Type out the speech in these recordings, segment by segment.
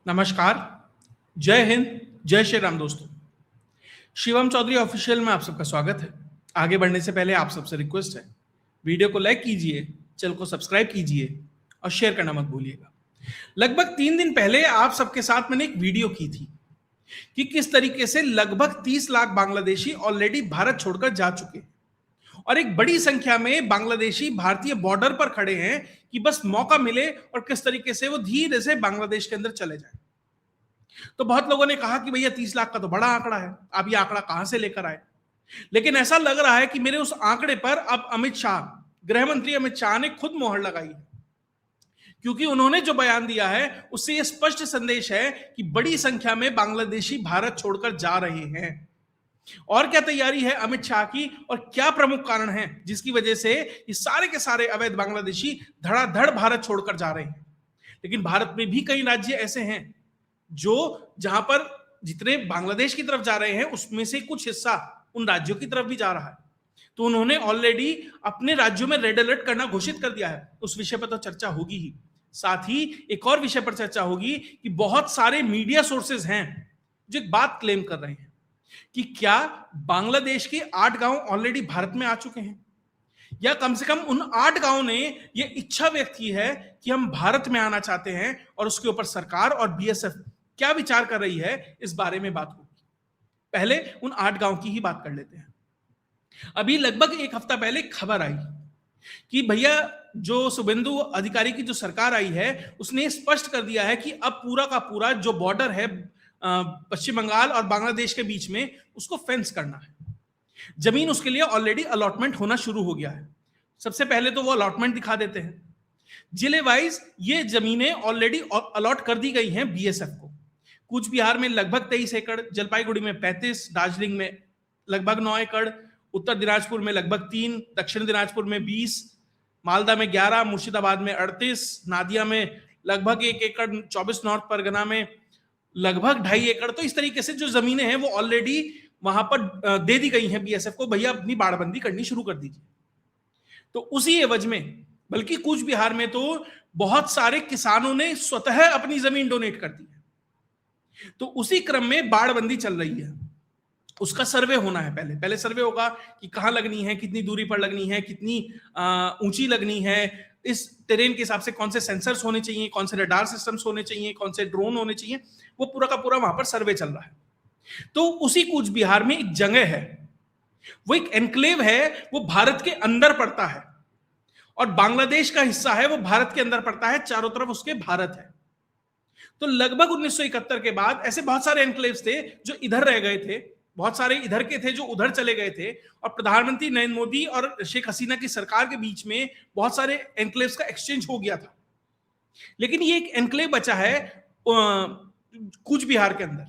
नमस्कार, जय हिंद, जय श्री राम दोस्तों। शिवम चौधरी ऑफिशियल में आप सबका स्वागत है। आगे बढ़ने से पहले आप सबसे रिक्वेस्ट है, वीडियो को लाइक कीजिए, चैनल को सब्सक्राइब कीजिए और शेयर करना मत भूलिएगा। लगभग 3 दिन पहले आप सबके साथ मैंने एक वीडियो की थी कि किस तरीके से लगभग 30 लाख बांग्लादेशी ऑलरेडी भारत छोड़कर जा चुके हैं और एक बड़ी संख्या में बांग्लादेशी भारतीय बॉर्डर पर खड़े हैं कि बस मौका मिले और किस तरीके से वो धीरे से बांग्लादेश के अंदर चले जाएं। तो बहुत लोगों ने कहा कि भैया 30 लाख का तो बड़ा आंकड़ा है, आप ये आंकड़ा कहां से लेकर आए। लेकिन ऐसा लग रहा है कि मेरे उस आंकड़े पर अब अमित शाह, गृह मंत्री अमित शाह ने खुद मोहर लगाई है, क्योंकि उन्होंने जो बयान दिया है उससे यह स्पष्ट संदेश है कि बड़ी संख्या में बांग्लादेशी भारत छोड़कर जा रहे हैं। और क्या तैयारी है अमित शाह की और क्या प्रमुख कारण है जिसकी वजह से ये सारे के सारे अवैध बांग्लादेशी धड़ाधड़ भारत छोड़कर जा रहे हैं। लेकिन भारत में भी कई राज्य ऐसे हैं जो जहां पर जितने बांग्लादेश की तरफ जा रहे हैं उसमें से कुछ हिस्सा उन राज्यों की तरफ भी जा रहा है। तो उन्होंने ऑलरेडी अपने राज्यों में रेड अलर्ट करना घोषित कर दिया है। उस विषय पर तो चर्चा होगी ही, साथ ही एक और विषय पर चर्चा होगी कि बहुत सारे मीडिया सोर्सेज हैं जो एक बात क्लेम कर रहे हैं कि क्या बांग्लादेश के 8 गांव ऑलरेडी भारत में आ चुके हैं, या कम से कम उन 8 गांवों ने यह इच्छा व्यक्त की है कि हम भारत में आना चाहते हैं और उसके ऊपर सरकार और बीएसएफ क्या विचार कर रही है, इस बारे में बात होगी। पहले उन 8 गांव की ही बात कर लेते हैं। अभी लगभग एक हफ्ता पहले खबर आई कि भैया जो शुभेंदु अधिकारी की जो सरकार आई है उसने स्पष्ट कर दिया है कि अब पूरा का पूरा जो बॉर्डर है पश्चिम बंगाल और बांग्लादेश के बीच में उसको फेंस करना है। जमीन उसके लिए ऑलरेडी अलॉटमेंट होना शुरू हो गया है। सबसे पहले तो वो अलॉटमेंट दिखा देते हैं। जिले वाइज ये जमीनें ऑलरेडी अलॉट कर दी गई हैं बीएसएफ को। कूच बिहार में लगभग 23 एकड़, जलपाईगुड़ी में 35, दार्जिलिंग में लगभग 9 एकड़, उत्तर दिनाजपुर में लगभग 3, दक्षिण दिनाजपुर में 20, मालदा में 11, मुर्शिदाबाद में 38, नादिया में लगभग 1 एकड़, 24 नॉर्थ परगना में लगभग 2.5 एकड़। तो इस तरीके से जो जमीनें हैं वो ऑलरेडी वहां पर दे दी गई हैं बीएसएफ को, भैया अपनी बाड़बंदी करनी शुरू कर दीजिए। तो उसी एवज में, बल्कि कूच बिहार में तो बहुत सारे किसानों ने स्वतः अपनी जमीन डोनेट कर दी है। तो उसी क्रम में बाड़बंदी चल रही है, उसका सर्वे होना है। पहले सर्वे होगा कि कहां लगनी है, कितनी दूरी पर लगनी है, कितनी ऊंची लगनी है, इस टेरेन के हिसाब से कौन से सेंसर्स होने चाहिए, कौन से रडार सिस्टम्स होने चाहिए, कौन से ड्रोन होने चाहिए, वो पूरा का पूरा वहां पर सर्वे चल रहा है। तो उसी कूच बिहार में एक जगह है, वो एक एनक्लेव है, वो भारत के अंदर पड़ता है और बांग्लादेश का हिस्सा है, वो भारत के अंदर पड़ता है, चारों तरफ उसके भारत है। तो लगभग 1971 के बाद ऐसे बहुत सारे एनक्लेव्स थे जो इधर रह गए थे, बहुत सारे इधर के थे जो उधर चले गए थे, और प्रधानमंत्री नरेंद्र मोदी और शेख हसीना की सरकार के बीच में बहुत सारे एनक्लेव्स का एक्सचेंज हो गया था। लेकिन ये एक एनक्लेव बचा है कूच बिहार के अंदर,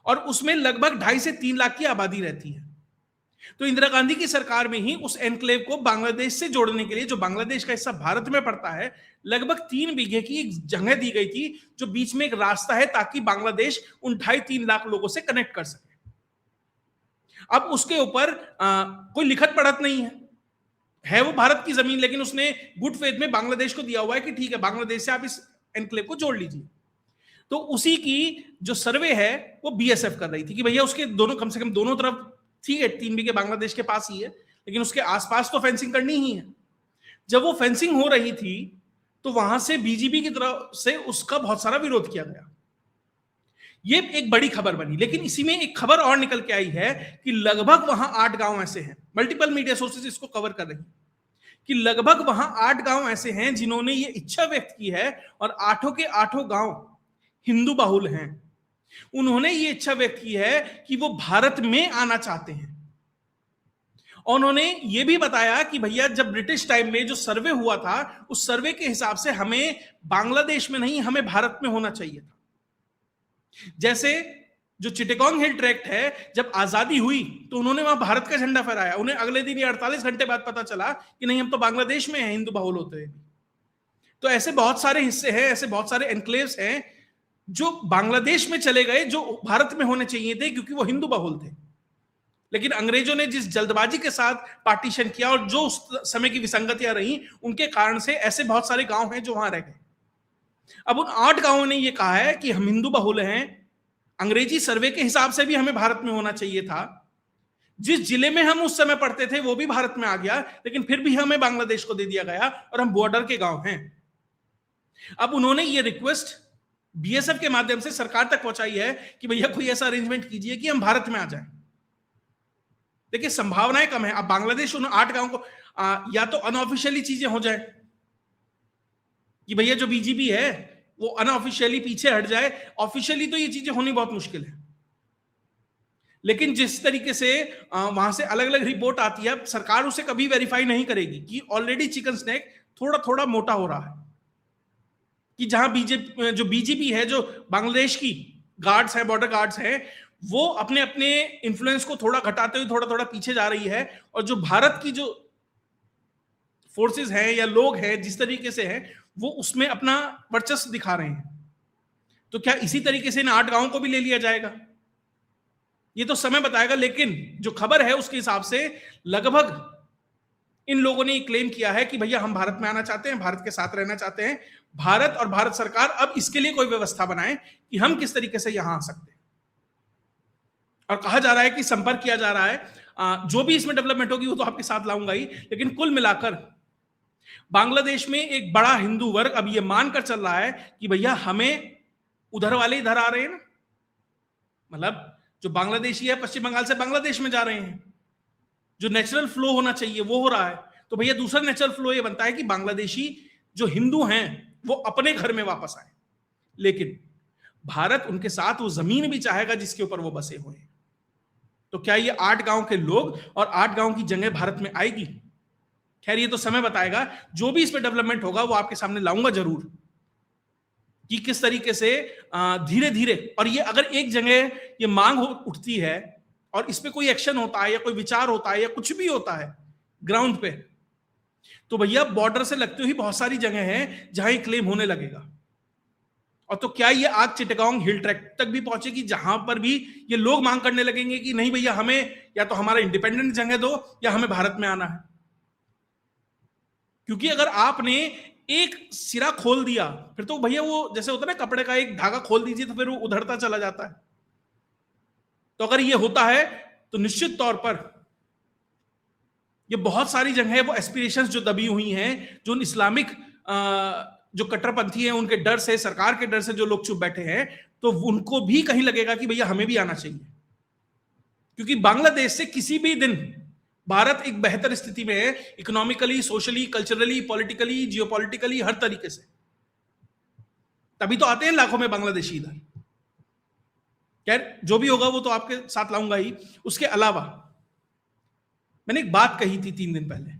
और उसमें लगभग 2.5 से 3 लाख की आबादी रहती है। तो इंदिरा गांधी की सरकार में ही उस एनक्लेव को बांग्लादेश से जोड़ने के लिए, जो बांग्लादेश का हिस्सा भारत में पड़ता है, लगभग 3 बीघे की एक जगह दी गई थी जो बीच में एक रास्ता है ताकि बांग्लादेश उन 2.5-3 लाख लोगों से कनेक्ट कर सके। अब उसके ऊपर कोई लिखत पढ़त नहीं है वो भारत की जमीन, लेकिन उसने गुड फेथ में बांग्लादेश को दिया हुआ है कि ठीक है, बांग्लादेश से आप इस एनक्लेव को जोड़ लीजिए। तो उसी की जो सर्वे है वो बीएसएफ कर रही थी कि भैया उसके दोनों, कम से कम दोनों तरफ, ठीक है 3 बीघे बांग्लादेश के पास ही है, लेकिन उसके आसपास तो फेंसिंग करनी ही है। जब वो फेंसिंग हो रही थी तो वहां से बीजेपी की तरफ से उसका बहुत सारा विरोध किया गया। ये एक बड़ी खबर बनी। लेकिन इसी में एक खबर और निकल के आई है कि लगभग वहां 8 गांव ऐसे हैं, मल्टीपल मीडिया सोर्सेज इसको कवर कर रही हैं कि लगभग वहां 8 गांव ऐसे हैं जिन्होंने ये इच्छा व्यक्त की है, और 8 के 8 गांव हिंदू बाहुल हैं। उन्होंने ये इच्छा व्यक्त की है कि वो भारत में आना चाहते हैं। और उन्होंने ये भी बताया कि भैया जब ब्रिटिश टाइम में जो सर्वे हुआ था, उस सर्वे के हिसाब से हमें बांग्लादेश में नहीं, हमें भारत में होना चाहिए था। जैसे जो चिटेगोंग हिल ट्रैक्ट है, जब आजादी हुई तो उन्होंने वहां भारत का झंडा फहराया। उन्हें अगले दिन या 48 घंटे बाद पता चला कि नहीं, हम तो बांग्लादेश में हैं, हिंदू बाहुल होते हैं। तो ऐसे बहुत सारे हिस्से हैं, ऐसे बहुत सारे एनक्लेव्स हैं जो बांग्लादेश में चले गए, जो भारत में होने चाहिए थे क्योंकि वो हिंदू बहुल थे। लेकिन अंग्रेजों ने जिस जल्दबाजी के साथ पार्टीशन किया और जो उस समय की विसंगतियां रही, उनके कारण से ऐसे बहुत सारे गांव हैं जो वहां रह गए। अब उन 8 गांवों ने यह कहा है कि हम हिंदू बहुल हैं, अंग्रेजी सर्वे के हिसाब से भी हमें भारत में होना चाहिए था, जिस जिले में हम उस समय पढ़ते थे वो भी भारत में आ गया, लेकिन फिर भी हमें बांग्लादेश को दे दिया गया और हम बॉर्डर के गांव हैं। अब उन्होंने ये रिक्वेस्ट बीएसएफ के माध्यम से सरकार तक पहुंचाई है कि भैया कोई ऐसा अरेंजमेंट कीजिए कि हम भारत में आ जाएं। देखिए संभावनाएं कम है। अब बांग्लादेश उन 8 गांवों को या तो अनऑफिशियली चीजें हो जाए कि भैया जो बीजीपी है वो अनऑफिशियली पीछे हट जाए, ऑफिशियली तो ये चीजें होनी बहुत मुश्किल है। लेकिन जिस तरीके से वहां से अलग अलग रिपोर्ट आती है, सरकार उसे कभी वेरीफाई नहीं करेगी कि ऑलरेडी चिकन स्नैक थोड़ा थोड़ा मोटा हो रहा है, कि जहां जो बीजेपी है, जो बांग्लादेश की गार्ड्स है, बॉर्डर गार्ड्स है, वो अपने अपने इन्फ्लुएंस को थोड़ा घटाते हुए थोड़ा थोड़ा पीछे जा रही है, और जो भारत की जो फोर्सेस हैं या लोग हैं जिस तरीके से हैं वो उसमें अपना वर्चस्व दिखा रहे हैं। तो क्या इसी तरीके से इन 8 गांवों को भी ले लिया जाएगा? ये तो समय बताएगा। लेकिन जो खबर है उसके हिसाब से लगभग इन लोगों ने क्लेम किया है कि भैया हम भारत में आना चाहते हैं, भारत के साथ रहना चाहते हैं। भारत और भारत सरकार अब इसके लिए कोई व्यवस्था बनाए कि हम किस तरीके से यहां आ सकते हैं। और कहा जा रहा है कि संपर्क किया जा रहा है। जो भी इसमें डेवलपमेंट होगी वो तो आपके साथ लाऊंगा ही, लेकिन कुल मिलाकर बांग्लादेश में एक बड़ा हिंदू वर्ग अब ये मानकर चल रहा है कि भैया हमें उधर वाले इधर आ रहे हैं ना, मतलब जो बांग्लादेशी है पश्चिम बंगाल से बांग्लादेश में जा रहे हैं, जो नेचुरल फ्लो होना चाहिए वो हो रहा है। तो भैया दूसरा नेचुरल फ्लो ये बनता है कि बांग्लादेशी जो हिंदू हैं वो अपने घर में वापस आए। लेकिन भारत उनके साथ वो जमीन भी चाहेगा जिसके ऊपर वो बसे हुए हैं। तो क्या ये 8 गांव के लोग और 8 गांव की जगह भारत में आएगी? खैर ये तो समय बताएगा। जो भी इसमें डेवलपमेंट होगा वो आपके सामने लाऊंगा जरूर, कि किस तरीके से धीरे धीरे, और ये अगर एक जगह ये मांग उठती है और इस पे कोई एक्शन होता है या कोई विचार होता है या कुछ भी होता है ग्राउंड पे, तो भैया बॉर्डर से लगती हुई बहुत सारी जगह हैं जहां ये क्लेम होने लगेगा। और तो क्या ये आग चिटगांव हिल ट्रैक तक भी पहुंचेगी, जहां पर भी ये लोग मांग करने लगेंगे कि नहीं भैया हमें या तो हमारा इंडिपेंडेंट जगह दो या हमें भारत में आना है। क्योंकि अगर आपने एक सिरा खोल दिया फिर तो भैया वो जैसे होता है ना, कपड़े का एक धागा खोल दीजिए तो फिर वो उधड़ता चला जाता है। तो अगर ये होता है तो निश्चित तौर पर ये बहुत सारी जगह वो एस्पिरेशंस जो दबी हुई हैं, जो इस्लामिक जो कट्टरपंथी हैं उनके डर से, सरकार के डर से जो लोग चुप बैठे हैं, तो उनको भी कहीं लगेगा कि भैया हमें भी आना चाहिए। क्योंकि बांग्लादेश से किसी भी दिन भारत एक बेहतर स्थिति में है, economically, socially, culturally, politically, geopolitically, हर तरीके से। तभी तो आते हैं लाखों में बांग्लादेशी इधर। खैर जो भी होगा वो तो आपके साथ लाऊंगा ही। उसके अलावा मैंने एक बात कही थी 3 दिन पहले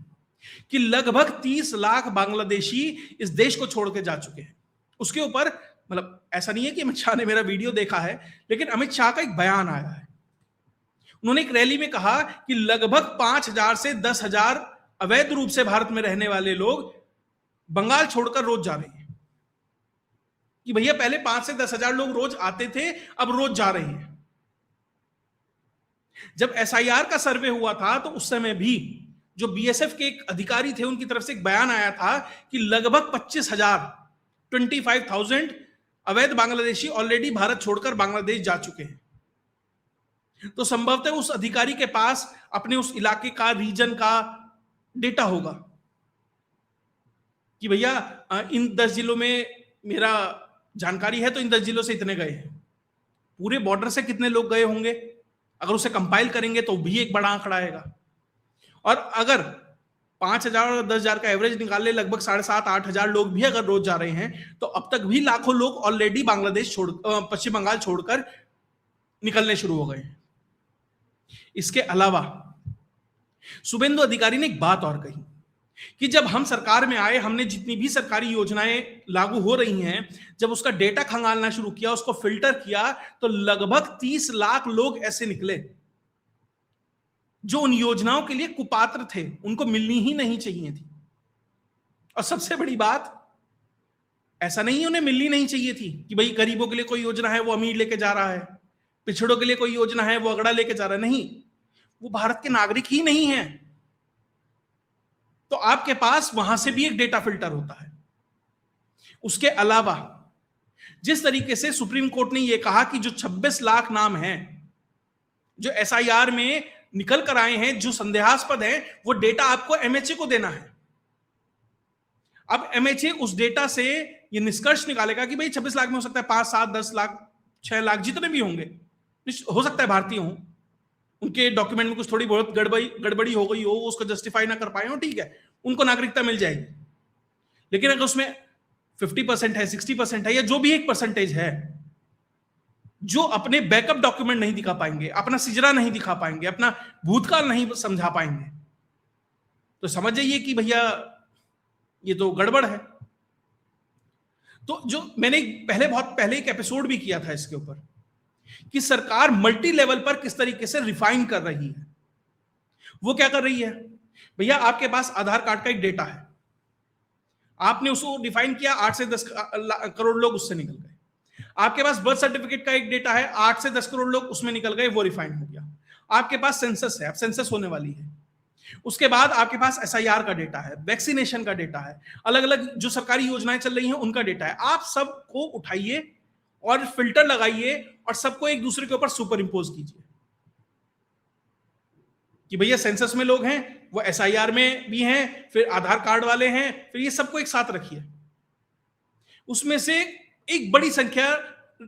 कि लगभग 30 लाख बांग्लादेशी इस देश को छोड़ के जा चुके हैं। उसके ऊपर मतलब ऐसा नहीं है कि अमित शाह ने मेरा वीडियो देखा है, लेकिन अमित शाह का एक बयान आया है। उन्होंने एक रैली में कहा कि लगभग 5,000 से 10,000 अवैध रूप से भारत में रहने वाले लोग बंगाल छोड़कर रोज जा रहे हैं। कि भैया पहले 5 से 10,000 लोग रोज आते थे, अब रोज जा रहे हैं। जब एसआईआर का सर्वे हुआ था तो उस समय भी जो बीएसएफ के एक अधिकारी थे उनकी तरफ से एक बयान आया था कि लगभग 25,000 अवैध बांग्लादेशी ऑलरेडी भारत छोड़कर बांग्लादेश जा चुके हैं। तो संभवतः उस अधिकारी के पास अपने उस इलाके का, रीजन का डेटा होगा कि भैया इन 10 जिलों में मेरा जानकारी है तो इन 10 जिलों से इतने गए हैं। पूरे बॉर्डर से कितने लोग गए होंगे अगर उसे कंपाइल करेंगे तो भी एक बड़ा आंकड़ा आएगा। और अगर 5,000 और 10,000 का एवरेज निकाल ले, लगभग 7,500-8,000 लोग भी अगर रोज जा रहे हैं तो अब तक भी लाखों लोग ऑलरेडी बांग्लादेश पश्चिम बंगाल छोड़कर निकलने शुरू हो गए हैं। इसके अलावा शुभेंदु अधिकारी ने एक बात और कही कि जब हम सरकार में आए, हमने जितनी भी सरकारी योजनाएं लागू हो रही हैं, जब उसका डेटा खंगालना शुरू किया, उसको फिल्टर किया, तो लगभग 30 लाख लोग ऐसे निकले जो उन योजनाओं के लिए कुपात्र थे, उनको मिलनी ही नहीं चाहिए थी। और सबसे बड़ी बात, ऐसा नहीं उन्हें मिलनी नहीं चाहिए थी कि भाई गरीबों के लिए कोई योजना है वो अमीर लेके जा रहा है, पिछड़ों के लिए कोई योजना है वो अगड़ा लेके जा रहा है। नहीं, वो भारत के नागरिक ही नहीं है। तो आपके पास वहां से भी एक डेटा फिल्टर होता है। उसके अलावा जिस तरीके से सुप्रीम कोर्ट ने यह कहा कि जो 26 लाख नाम हैं जो एसआईआर में निकल कर आए हैं, जो संदेहास्पद हैं, वो डेटा आपको एमएचए को देना है। अब एमएचए उस डेटा से ये निष्कर्ष निकालेगा कि भाई 26 लाख में हो सकता है 5, 7, 10 लाख, 6 लाख, जितने भी होंगे, हो सकता है भारतीय हो, उनके डॉक्यूमेंट में कुछ थोड़ी बहुत गड़बड़ी हो गई हो, उसको जस्टिफाई ना कर पाए हो, ठीक है, उनको नागरिकता मिल जाएगी। लेकिन अगर उसमें 50% है, 60% है, या जो भी एक परसेंटेज है जो अपने बैकअप डॉक्यूमेंट नहीं दिखा पाएंगे, अपना सिजरा नहीं दिखा पाएंगे, अपना भूतकाल नहीं समझा पाएंगे, तो समझ जाइए कि भैया ये तो गड़बड़ है। तो जो मैंने बहुत पहले एक एपिसोड भी किया था इसके ऊपर कि सरकार मल्टी लेवल पर किस तरीके से रिफाइन कर रही है। वो क्या कर रही है, भैया आपके पास आधार कार्ड का एक डेटा है, आपने उसको डिफाइन किया, 8 से 10 करोड़ लोग उससे निकल गए। आपके पास बर्थ सर्टिफिकेट का एक डेटा है, 8 से 10 करोड़ लोग उसमें निकल गए, वो रिफाइन हो गया। आपके पास सेंसस है, अब सेंसस होने वाली है। उसके बाद आपके पास एसआईआर का डेटा है, वैक्सीनेशन का डेटा है, अलग अलग जो सरकारी योजनाएं चल रही हैं उनका डेटा है। आप सबको उठाइए और फिल्टर लगाइए और सबको एक दूसरे के ऊपर सुपर इंपोज कीजिए कि भैया सेंसस में लोग हैं, वो एसआईआर में भी हैं, फिर आधार कार्ड वाले हैं, फिर ये सबको एक साथ रखिए। उसमें से एक बड़ी संख्या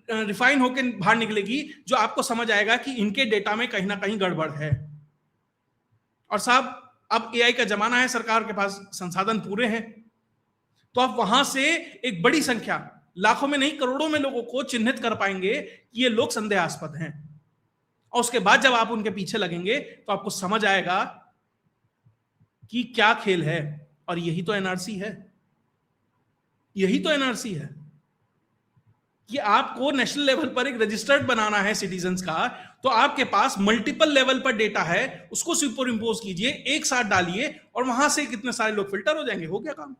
रिफाइन होकर बाहर निकलेगी जो आपको समझ आएगा कि इनके डेटा में कहीं ना कहीं गड़बड़ है। और साहब अब एआई का जमाना है, सरकार के पास संसाधन पूरे हैं, तो आप वहां से एक बड़ी संख्या, लाखों में नहीं करोड़ों में लोगों को चिन्हित कर पाएंगे कि ये लोग संदेहास्पद हैं। और उसके बाद जब आप उनके पीछे लगेंगे तो आपको समझ आएगा कि क्या खेल है। और यही तो एनआरसी है, यही तो एनआरसी है कि आपको नेशनल लेवल पर एक रजिस्टर्ड बनाना है सिटीजन्स का, तो आपके पास मल्टीपल लेवल पर डेटा है, उसको सुपर इंपोज कीजिए, एक साथ डालिए और वहां से कितने सारे लोग फिल्टर हो जाएंगे, हो गया काम।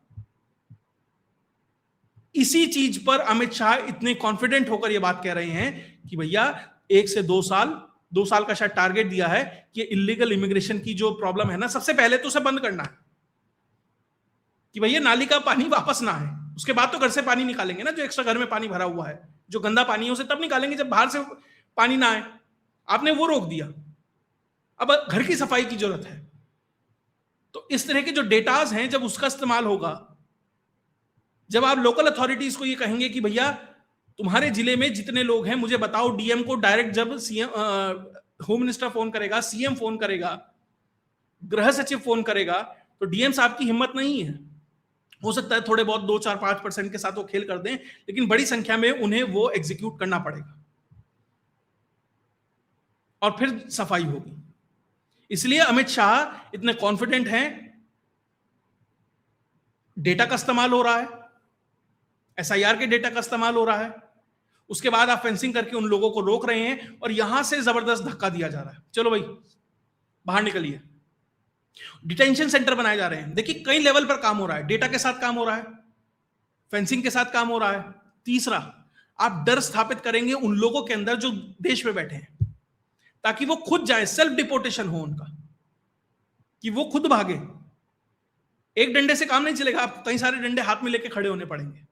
इसी चीज पर अमित शाह इतने कॉन्फिडेंट होकर यह बात कह रहे हैं कि भैया 1 से 2 साल का शायद टारगेट दिया है कि इलीगल इमिग्रेशन की जो प्रॉब्लम है ना, सबसे पहले तो उसे बंद करना है कि भैया नाली का पानी वापस ना आए। उसके बाद तो घर से पानी निकालेंगे ना, जो एक्स्ट्रा घर में पानी भरा हुआ है, जो गंदा पानी है उसे तब निकालेंगे जब बाहर से पानी ना आए। आपने वो रोक दिया, अब घर की सफाई की जरूरत है। तो इस तरह के जो डेटाज हैं, जब उसका इस्तेमाल होगा, जब आप लोकल अथॉरिटीज को ये कहेंगे कि भैया तुम्हारे जिले में जितने लोग हैं मुझे बताओ, डीएम को डायरेक्ट जब सीएम, होम मिनिस्टर फोन करेगा, सीएम फोन करेगा, गृह सचिव फोन करेगा, तो डीएम साहब की हिम्मत नहीं है। हो सकता है थोड़े बहुत 2, 4, 5% के साथ वो खेल कर दें, लेकिन बड़ी संख्या में उन्हें वो एग्जीक्यूट करना पड़ेगा और फिर सफाई होगी। इसलिए अमित शाह इतने कॉन्फिडेंट हैं। डेटा का इस्तेमाल हो रहा है, एसआईआर के डेटा का इस्तेमाल हो रहा है, उसके बाद आप फेंसिंग करके उन लोगों को रोक रहे हैं और यहां से जबरदस्त धक्का दिया जा रहा है, चलो भाई बाहर निकलिए। डिटेंशन सेंटर बनाए जा रहे हैं। देखिए कई लेवल पर काम हो रहा है, डेटा के साथ काम हो रहा है, फेंसिंग के साथ काम हो रहा है। तीसरा, आप डर स्थापित करेंगे उन लोगों के अंदर जो देश में बैठे हैं, ताकि वो खुद जाए, सेल्फ डिपोर्टेशन हो उनका, कि वो खुद भागे। एक डंडे से काम नहीं चलेगा, आपको कई सारे डंडे हाथ में लेके खड़े होने पड़ेंगे।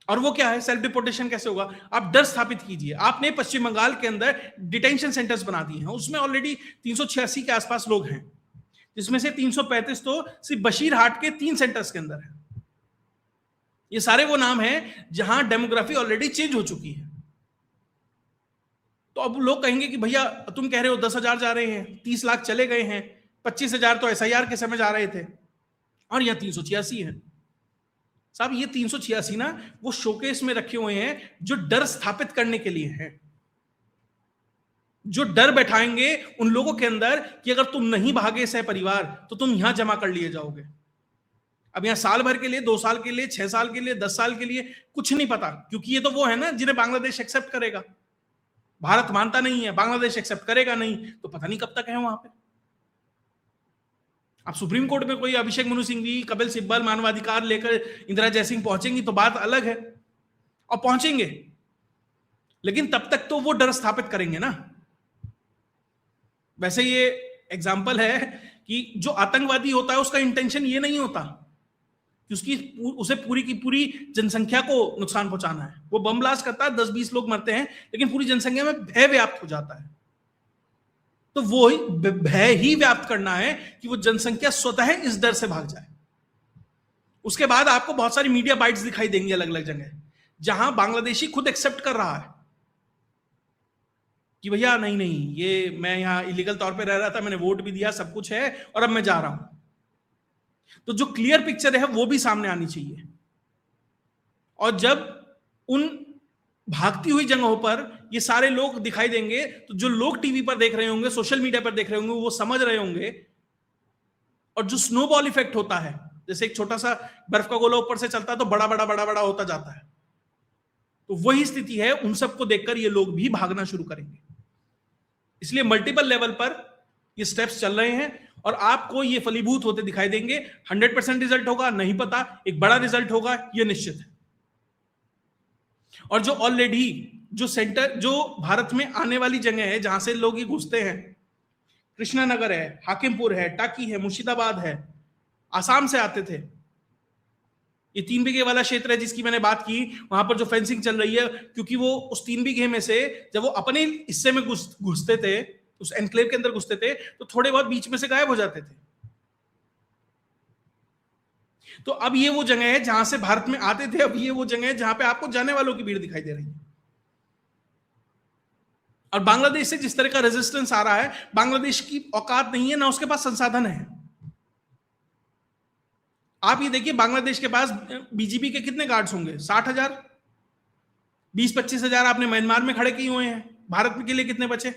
और वो क्या है, सेल्फ डिपोर्टेशन कैसे होगा? आप डर स्थापित कीजिए। आपने पश्चिम बंगाल के अंदर डिटेंशन सेंटर्स बना दिए हैं, उसमें ऑलरेडी 386 के आसपास लोग हैं, जिसमें से 335 तो सिर्फ बशीरहाट के 3 सेंटर्स के अंदर है। ये सारे वो नाम हैं जहां डेमोग्राफी ऑलरेडी चेंज हो चुकी है। तो अब लोग कहेंगे कि भैया तुम कह रहे हो 10,000 जा रहे हैं, 30 लाख चले गए हैं, 25,000 तो एसआईआर के समय जा रहे थे, और यहां 386 है। साहब ये 386 ना वो शोकेस में रखे हुए हैं जो डर स्थापित करने के लिए हैं, जो डर बैठाएंगे उन लोगों के अंदर कि अगर तुम नहीं भागे सह परिवार तो तुम यहां जमा कर लिए जाओगे। अब यहां साल भर के लिए, 2 साल के लिए, 6 साल के लिए, 10 साल के लिए, कुछ नहीं पता, क्योंकि ये तो वो है ना जिन्हें बांग्लादेश एक्सेप्ट करेगा। भारत मानता नहीं है, बांग्लादेश एक्सेप्ट करेगा नहीं, तो पता नहीं कब तक है वहां पे। अब सुप्रीम कोर्ट में कोई अभिषेक मनु सिंघवी, कपिल सिब्बल मानवाधिकार लेकर इंदिरा जयसिंह पहुंचेंगी तो बात अलग है, और पहुंचेंगे, लेकिन तब तक तो वो डर स्थापित करेंगे ना। वैसे ये एग्जाम्पल है कि जो आतंकवादी होता है उसका इंटेंशन ये नहीं होता कि उसे पूरी की पूरी जनसंख्या को नुकसान पहुंचाना है। वो बम ब्लास्ट करता है, 10-20 लोग मरते हैं, लेकिन पूरी जनसंख्या में भय व्याप्त हो जाता है। तो वो भय ही व्याप्त करना है कि वो जनसंख्या स्वतः इस डर से भाग जाए। उसके बाद आपको बहुत सारी मीडिया बाइट्स दिखाई देंगी अलग अलग जगह, जहां बांग्लादेशी खुद एक्सेप्ट कर रहा है कि भैया नहीं नहीं, ये मैं यहां इलीगल तौर पे रह रहा था, मैंने वोट भी दिया, सब कुछ है, और अब मैं जा रहा हूं। तो जो क्लियर पिक्चर है वो भी सामने आनी चाहिए। और जब उन भागती हुई जगहों पर ये सारे लोग दिखाई देंगे, तो जो लोग टीवी पर देख रहे होंगे, सोशल मीडिया पर देख रहे होंगे, वो समझ रहे होंगे। और जो स्नोबॉल इफेक्ट होता है, जैसे एक छोटा सा बर्फ का गोला ऊपर से चलता है तो बड़ा बड़ा बड़ा बड़ा होता जाता है, तो वही स्थिति है। उन सबको देखकर ये लोग भी भागना शुरू करेंगे। इसलिए मल्टीपल लेवल पर ये स्टेप्स चल रहे हैं और आपको ये फलीभूत होते दिखाई देंगे। 100% रिजल्ट होगा नहीं पता, एक बड़ा रिजल्ट होगा ये निश्चित है। और जो ऑलरेडी जो सेंटर, जो भारत में आने वाली जगह है जहां से लोग ये घुसते हैं, कृष्णानगर है, हाकिमपुर है, टाकी है, मुर्शिदाबाद है, आसाम से आते थे, ये 3 बीघे वाला क्षेत्र है जिसकी मैंने बात की, वहां पर जो फेंसिंग चल रही है, क्योंकि वो उस 3 बीघे में से जब वो अपने हिस्से में घुसते थे, उस एनक्लेव के अंदर घुसते थे, तो थोड़े बहुत बीच में से गायब हो जाते थे। तो अब ये वो जगह है जहां से भारत में आते थे, अब ये वो जगह है जहां पे आपको जाने वालों की भीड़ दिखाई दे रही है। और बांग्लादेश से जिस तरह का रेजिस्टेंस आ रहा है, बांग्लादेश की औकात नहीं है, ना उसके पास संसाधन है। आप ये देखिए, बांग्लादेश के पास बीजीपी के कितने गार्ड्स होंगे? 60,000, 20-25 हजार आपने म्यांमार में खड़े किए हुए हैं, भारत के लिए कितने बचे?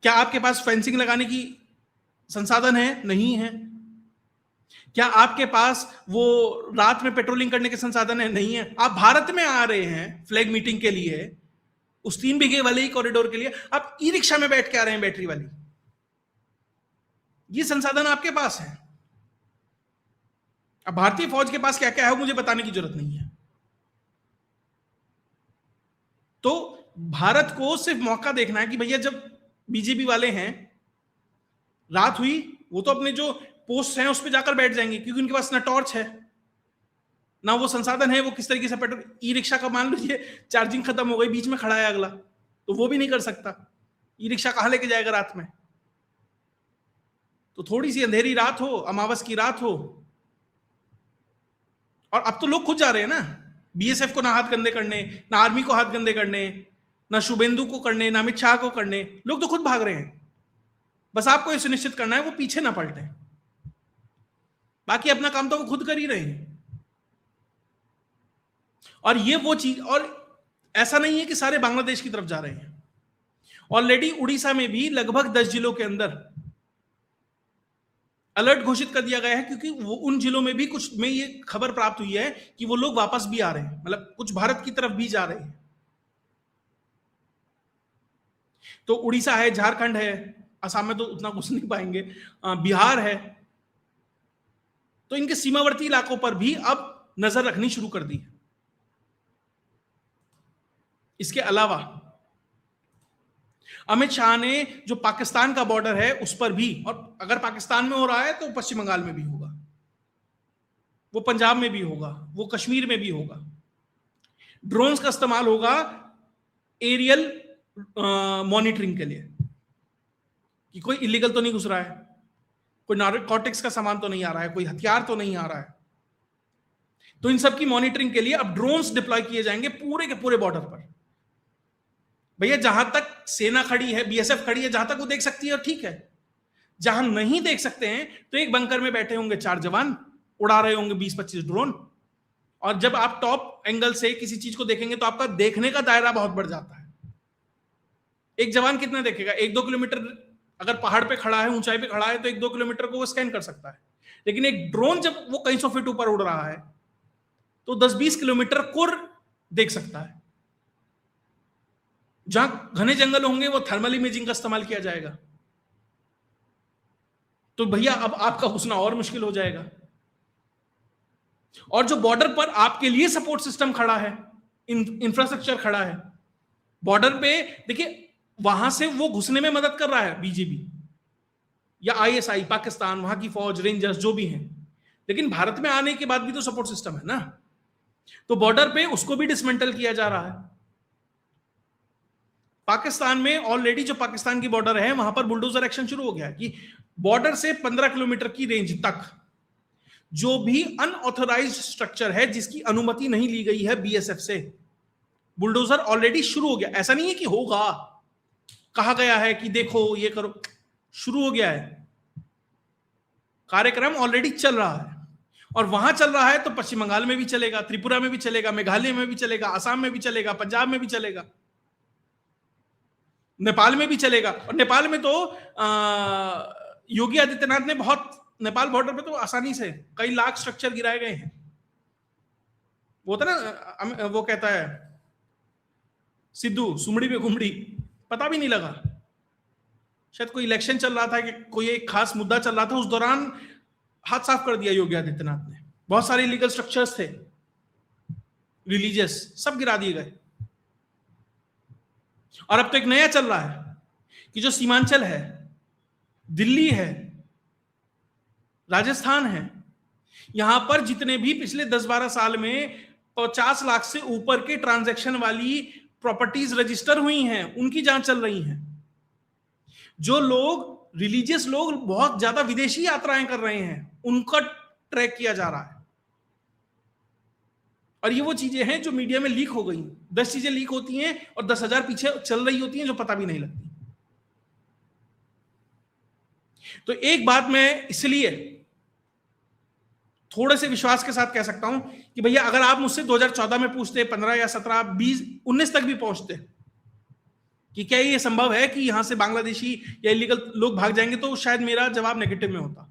क्या आपके पास फेंसिंग लगाने की संसाधन है? नहीं है। क्या आपके पास वो रात में पेट्रोलिंग करने के संसाधन है? नहीं है। आप भारत में आ रहे हैं फ्लैग मीटिंग के लिए, उस 3 बीघे वाले ही कॉरिडोर के लिए, आप ई रिक्शा में बैठ के आ रहे हैं बैटरी वाली। ये संसाधन आपके पास है। अब भारतीय फौज के पास क्या क्या है मुझे बताने की जरूरत नहीं है। तो भारत को सिर्फ मौका देखना है कि भैया जब बीजेपी वाले हैं, रात हुई, वो तो अपने जो पोस्ट हैं उस पर जाकर बैठ जाएंगे, क्योंकि उनके पास ना टॉर्च है, ना वो संसाधन है। वो किस तरीके से पेट्रोल, ई रिक्शा का मान लीजिए चार्जिंग खत्म हो गई, बीच में खड़ा है अगला, तो वो भी नहीं कर सकता। ई रिक्शा कहां लेके जाएगा रात में? तो थोड़ी सी अंधेरी रात हो, अमावस की रात हो, और अब तो लोग खुद जा रहे हैं ना, बीएसएफ को ना हाथ गंदे करने, ना आर्मी को हाथ गंदे करने, ना शुभेंदु को करने, ना अमित शाह को करने, लोग तो खुद भाग रहे हैं। बस आपको यह सुनिश्चित करना है वो पीछे ना पलटे, बाकी अपना काम तो वो खुद कर ही रहे हैं। और ये वो चीज, और ऐसा नहीं है कि सारे बांग्लादेश की तरफ जा रहे हैं। ऑलरेडी उड़ीसा में भी लगभग 10 जिलों के अंदर अलर्ट घोषित कर दिया गया है, क्योंकि वो उन जिलों में भी कुछ में ये खबर प्राप्त हुई है कि वो लोग वापस भी आ रहे हैं, मतलब कुछ भारत की तरफ भी जा रहे हैं। तो उड़ीसा है, झारखंड है, असम में तो उतना घुस नहीं पाएंगे, बिहार है, तो इनके सीमावर्ती इलाकों पर भी अब नजर रखनी शुरू कर दी है। इसके अलावा अमित शाह ने जो पाकिस्तान का बॉर्डर है उस पर भी, और अगर पाकिस्तान में हो रहा है तो पश्चिम बंगाल में भी होगा, वो पंजाब में भी होगा, वो कश्मीर में भी होगा। ड्रोन्स का इस्तेमाल होगा एरियल मॉनिटरिंग के लिए, कि कोई इलीगल तो नहीं घुस रहा है, कोई नार्कोटिक्स का सामान तो नहीं आ रहा है, कोई हथियार तो नहीं आ रहा है। तो इन सब की मॉनिटरिंग के लिए अब ड्रोन्स डिप्लॉय किए जाएंगे पूरे के पूरे बॉर्डर पर। भैया जहां तक सेना खड़ी है, बीएसएफ खड़ी है, जहां तक वो देख सकती है ठीक है, जहां नहीं देख सकते हैं तो एक बंकर में बैठे होंगे 4 जवान, उड़ा रहे होंगे 20-25 ड्रोन। और जब आप टॉप एंगल से किसी चीज को देखेंगे तो आपका देखने का दायरा बहुत बढ़ जाता है। एक जवान कितना देखेगा? 1-2 किलोमीटर, अगर पहाड़ पे खड़ा है, ऊंचाई पे खड़ा है, तो 1-2 किलोमीटर को वो स्कैन कर सकता है। लेकिन एक ड्रोन जब वो कई 100 फीट ऊपर उड़ रहा है तो 10-20 किलोमीटर को देख सकता है। जहां घने जंगल होंगे वो थर्मल इमेजिंग का इस्तेमाल किया जाएगा। तो भैया अब आपका घुसना और मुश्किल हो जाएगा। और जो बॉर्डर पर आपके लिए सपोर्ट सिस्टम खड़ा है, इंफ्रास्ट्रक्चर खड़ा है बॉर्डर पे, देखिए वहां से वो घुसने में मदद कर रहा है बीजेपी या आईएसआई, पाकिस्तान, वहां की फौज, रेंजर्स जो भी हैं, लेकिन भारत में आने के बाद भी तो सपोर्ट सिस्टम है ना, तो बॉर्डर पे उसको भी डिसमेंटल किया जा रहा है। पाकिस्तान में ऑलरेडी जो पाकिस्तान की बॉर्डर है वहां पर बुलडोजर एक्शन शुरू हो गया है कि बॉर्डर से 15 किलोमीटर की रेंज तक जो भी अनऑथराइज्ड स्ट्रक्चर है, जिसकी अनुमति नहीं ली गई है बीएसएफ से, बुलडोजर ऑलरेडी शुरू हो गया। ऐसा नहीं है कि होगा, कहा गया है कि देखो ये करो, शुरू हो गया है, कार्यक्रम ऑलरेडी चल रहा है। और वहां चल रहा है तो पश्चिम बंगाल में भी चलेगा, त्रिपुरा में भी चलेगा, मेघालय में भी चलेगा, असम में भी चलेगा, पंजाब में भी चलेगा, नेपाल में भी चलेगा। और नेपाल में तो योगी आदित्यनाथ ने बहुत, नेपाल बॉर्डर पे तो आसानी से कई लाख स्ट्रक्चर गिराए गए हैं। वो था ना, वो कहता है सिद्धू सुमड़ी पे घुमड़ी, पता भी नहीं लगा। शायद कोई इलेक्शन चल रहा था कि कोई एक खास मुद्दा चल रहा था, उस दौरान हाथ साफ कर दिया योगी आदित्यनाथ ने। बहुत सारे इलीगल स्ट्रक्चर्स थे, रिलीजियस, सब गिरा दिए गए। और अब तो एक नया चल रहा है कि जो सीमांचल है, दिल्ली है, राजस्थान है, यहां पर जितने भी पिछले 10-12 साल में 50 लाख से ऊपर के ट्रांजैक्शन वाली प्रॉपर्टीज रजिस्टर हुई हैं, उनकी जांच चल रही है। जो लोग, रिलीजियस लोग बहुत ज्यादा विदेशी यात्राएं कर रहे हैं, उनका ट्रैक किया जा रहा है। और ये वो चीजें हैं जो मीडिया में लीक हो गई। 10 चीजें लीक होती हैं और 10,000 पीछे चल रही होती हैं जो पता भी नहीं लगती। तो एक बात मैं इसलिए थोड़े से विश्वास के साथ कह सकता हूं कि भैया अगर आप मुझसे 2014 में पूछते, 15 या 17, 20, 19 तक भी पहुंचते कि क्या ये संभव है कि यहां से बांग्लादेशी या इलीगल लोग भाग जाएंगे, तो शायद मेरा जवाब नेगेटिव में होता।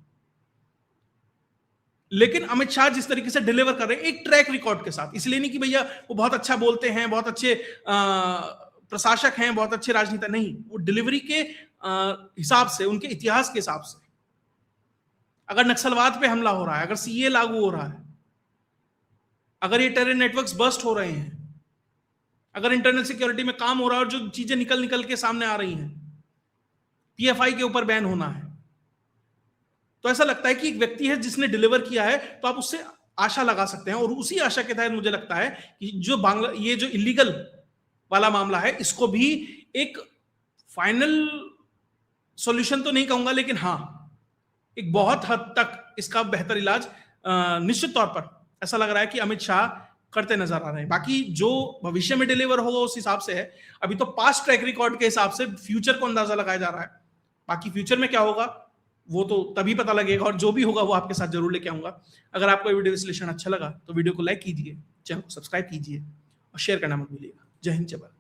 लेकिन अमित शाह जिस तरीके से डिलीवर कर रहे हैं एक ट्रैक रिकॉर्ड के साथ, इसलिए नहीं कि भैया वो बहुत अच्छा बोलते हैं, बहुत अच्छे प्रशासक हैं, बहुत अच्छे राजनेता, नहीं, वो डिलीवरी के हिसाब से, उनके इतिहास के हिसाब से। अगर नक्सलवाद पे हमला हो रहा है, अगर सीए लागू हो रहा है, अगर ये टेरर नेटवर्क्स बस्ट हो रहे हैं, अगर इंटरनल सिक्योरिटी में काम हो रहा है और जो चीजें निकल निकल के सामने आ रही हैं, पीएफआई के ऊपर बैन होना है, तो ऐसा लगता है कि एक व्यक्ति है जिसने डिलीवर किया है, तो आप उससे आशा लगा सकते हैं। और उसी आशा के तहत मुझे लगता है कि जो ये जो इलीगल वाला मामला है, इसको भी एक फाइनल सॉल्यूशन तो नहीं कहूंगा, लेकिन हाँ एक बहुत हद तक इसका बेहतर इलाज निश्चित तौर पर ऐसा लग रहा है कि अमित शाह करते नजर आ रहे हैं। बाकी जो भविष्य में डिलीवर होगा उस हिसाब से है। अभी तो पास्ट ट्रैक रिकॉर्ड के हिसाब से फ्यूचर को अंदाजा लगाया जा रहा है। बाकी फ्यूचर में क्या होगा वो तो तभी पता लगेगा, और जो भी होगा वो आपके साथ जरूर लेके आऊंगा। अगर आपको ये वीडियो विश्लेषण अच्छा लगा तो वीडियो को लाइक कीजिए, चैनल को सब्सक्राइब कीजिए और शेयर करना मत भूलिएगा। जय हिंद, जय भारत।